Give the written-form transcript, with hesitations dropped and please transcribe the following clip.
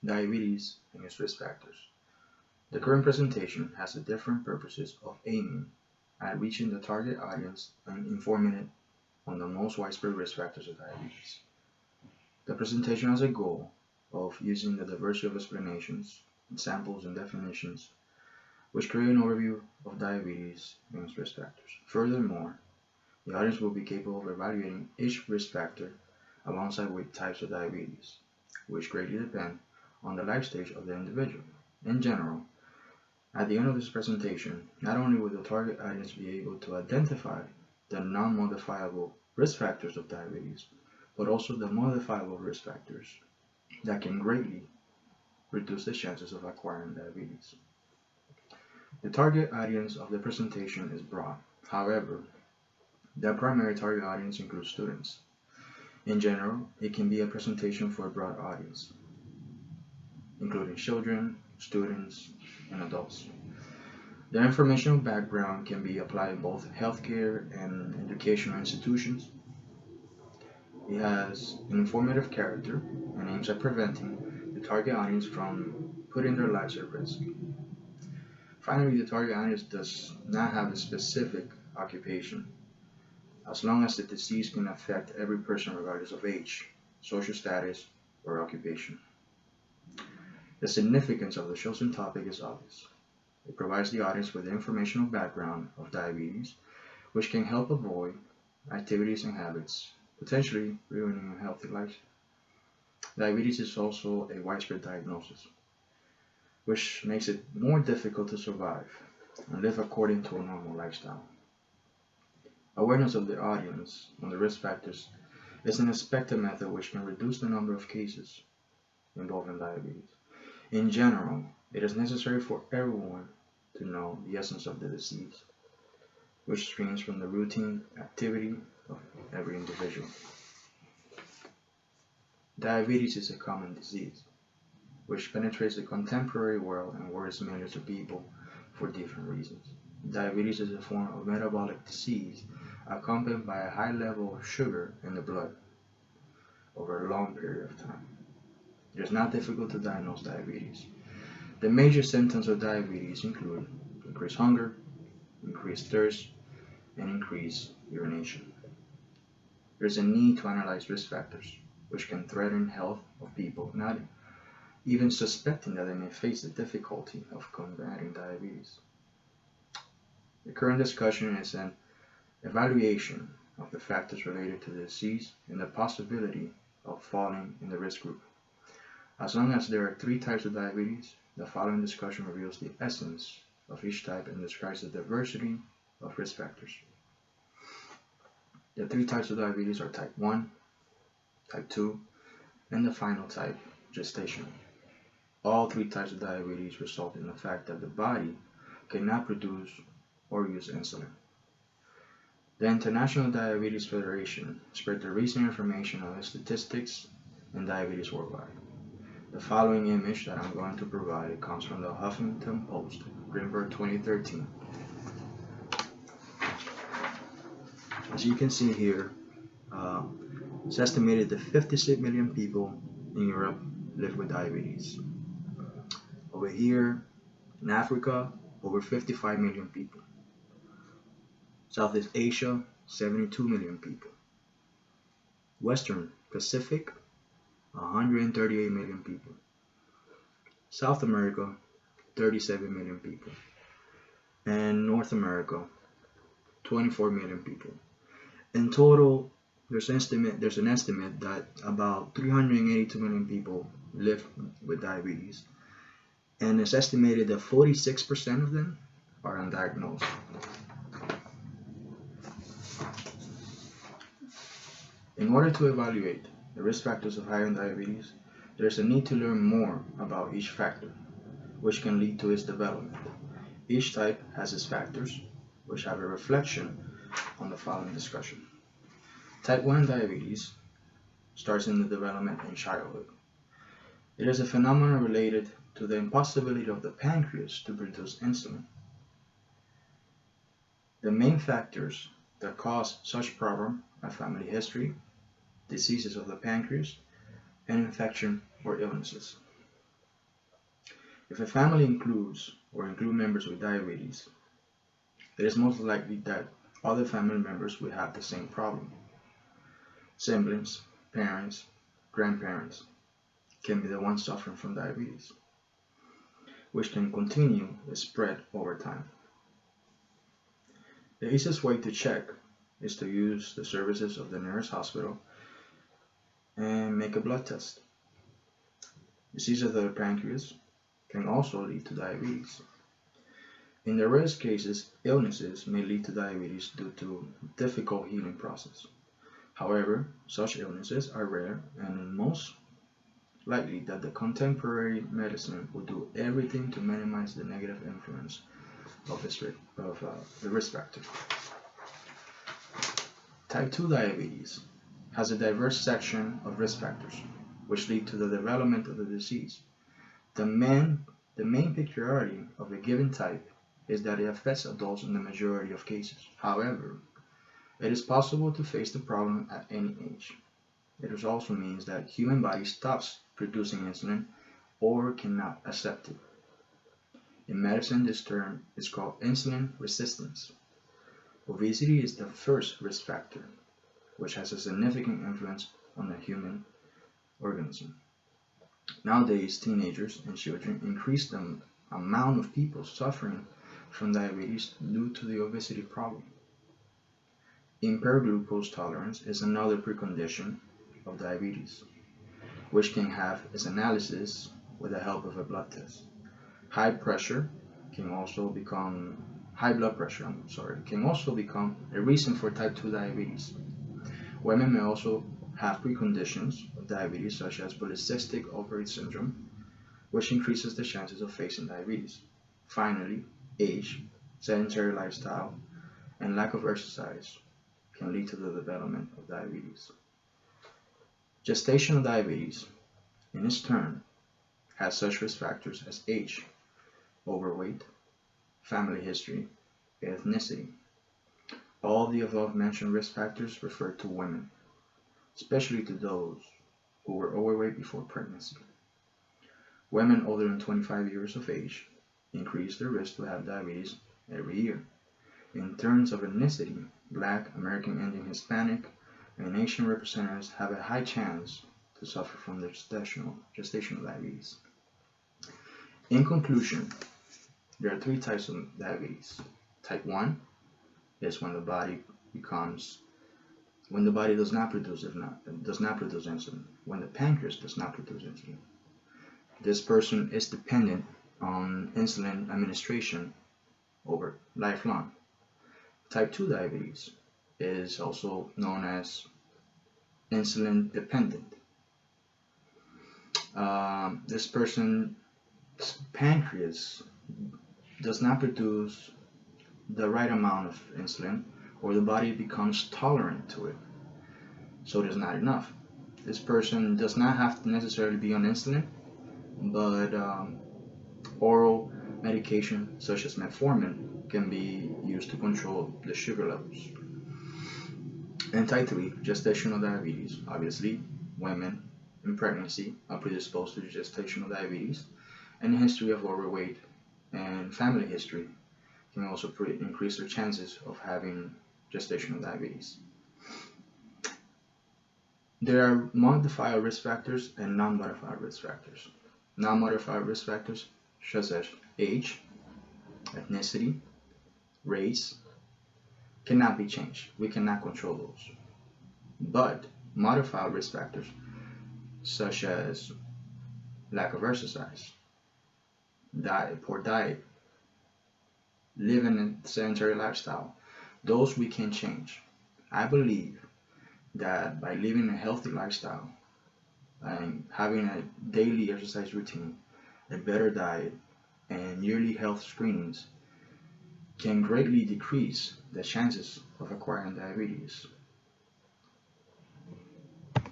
diabetes, and its risk factors. The current presentation has the different purposes of aiming at reaching the target audience and informing it on the most widespread risk factors of diabetes. The presentation has a goal of using the diversity of explanations, examples, and definitions which create an overview of diabetes and its risk factors. Furthermore, the audience will be capable of evaluating each risk factor alongside with types of diabetes, which greatly depend on the life stage of the individual. In general, at the end of this presentation, not only will the target audience be able to identify the non-modifiable risk factors of diabetes, but also the modifiable risk factors that can greatly reduce the chances of acquiring diabetes. The target audience of the presentation is broad. However, the primary target audience includes students. In general, it can be a presentation for a broad audience, including children, students, and adults. The informational background can be applied in both healthcare and educational institutions. It has an informative character and aims at preventing the target audience from putting their lives at risk. Finally, the target audience does not have a specific occupation, as long as the disease can affect every person regardless of age, social status, or occupation. The significance of the chosen topic is obvious. It provides the audience with the informational background of diabetes, which can help avoid activities and habits, potentially ruining a healthy life. Diabetes is also a widespread diagnosis, which makes it more difficult to survive and live according to a normal lifestyle. Awareness of the audience on the risk factors is an expected method which can reduce the number of cases involving diabetes. In general, it is necessary for everyone to know the essence of the disease, which springs from the routine activity of every individual. Diabetes is a common disease, which penetrates the contemporary world and worries millions of people for different reasons. Diabetes is a form of metabolic disease accompanied by a high level of sugar in the blood over a long period of time. It is not difficult to diagnose diabetes. The major symptoms of diabetes include increased hunger, increased thirst, and increased urination. There is a need to analyze risk factors, which can threaten health of people not even suspecting that they may face the difficulty of combating diabetes. The current discussion is an evaluation of the factors related to the disease and the possibility of falling in the risk group. As long as there are three types of diabetes, the following discussion reveals the essence of each type and describes the diversity of risk factors. The three types of diabetes are type 1, type 2, and the final type, gestational. All three types of diabetes result in the fact that the body cannot produce or use insulin. The International Diabetes Federation spread the recent information on the statistics in diabetes worldwide. The following image that I'm going to provide comes from the Huffington Post, Greenberg 2013. As you can see here, it's estimated that 56 million people in Europe live with diabetes. Over here in Africa, over 55 million people. Southeast Asia, 72 million people. Western Pacific, 138 million people. South America, 37 million people. And North America, 24 million people. In total, there's an estimate that about 382 million people live with diabetes. And it's estimated that 46% of them are undiagnosed. In order to evaluate the risk factors of high-end diabetes, there is a need to learn more about each factor, which can lead to its development. Each type has its factors, which have a reflection on the following discussion. Type 1 diabetes starts in the development in childhood. It is a phenomenon related to the impossibility of the pancreas to produce insulin. The main factors that cause such problem are family history, diseases of the pancreas, and infection or illnesses. If a family include members with diabetes, it is most likely that other family members will have the same problem. Siblings, parents, grandparents can be the ones suffering from diabetes, which can continue to spread over time. The easiest way to check is to use the services of the nearest hospital and make a blood test. Disease of the pancreas can also lead to diabetes. In the rarest cases, illnesses may lead to diabetes due to difficult healing process. However, such illnesses are rare and most likely that the contemporary medicine will do everything to minimize the negative influence of the risk factor. Type 2 diabetes has a diverse section of risk factors which lead to the development of the disease. The main peculiarity of a given type is that it affects adults in the majority of cases. However, it is possible to face the problem at any age. It also means that human body stops producing insulin or cannot accept it. In medicine, this term is called insulin resistance. Obesity is the first risk factor, which has a significant influence on the human organism. Nowadays, teenagers and children increase the amount of people suffering from diabetes due to the obesity problem. Impaired glucose tolerance is another precondition of diabetes, which can have its analysis with the help of a blood test. High pressure can also become high blood pressure, can also become a reason for type 2 diabetes. Women may also have preconditions of diabetes such as polycystic ovary syndrome, which increases the chances of facing diabetes. Finally, age, sedentary lifestyle, and lack of exercise can lead to the development of diabetes. Gestational diabetes, in its turn, has such risk factors as age, overweight, family history, and ethnicity. All the above mentioned risk factors refer to women, especially to those who were overweight before pregnancy. Women older than 25 years of age increase their risk to have diabetes every year. In terms of ethnicity, Black, American Indian, Hispanic, and Asian representatives have a high chance to suffer from gestational diabetes. In conclusion, there are three types of diabetes. Type 1 is when the body does not produce insulin, when the pancreas does not produce insulin. This person is dependent on insulin administration over lifelong. Type 2 diabetes is also known as insulin dependent. This person's pancreas does not produce the right amount of insulin, or the body becomes tolerant to it, so it is not enough. This person does not have to necessarily be on insulin, but oral medication such as metformin can be used to control the sugar levels. And type 3, gestational diabetes. Obviously, women in pregnancy are predisposed to gestational diabetes, and a history of overweight and family history can also increase their chances of having gestational diabetes. There are modified risk factors and non-modified risk factors. Non-modified risk factors such as age, ethnicity, race cannot be changed. We cannot control those. But modified risk factors such as lack of exercise, poor diet, living a sedentary lifestyle, those we can change. I believe that by living a healthy lifestyle and having a daily exercise routine, a better diet, and yearly health screenings can greatly decrease the chances of acquiring diabetes.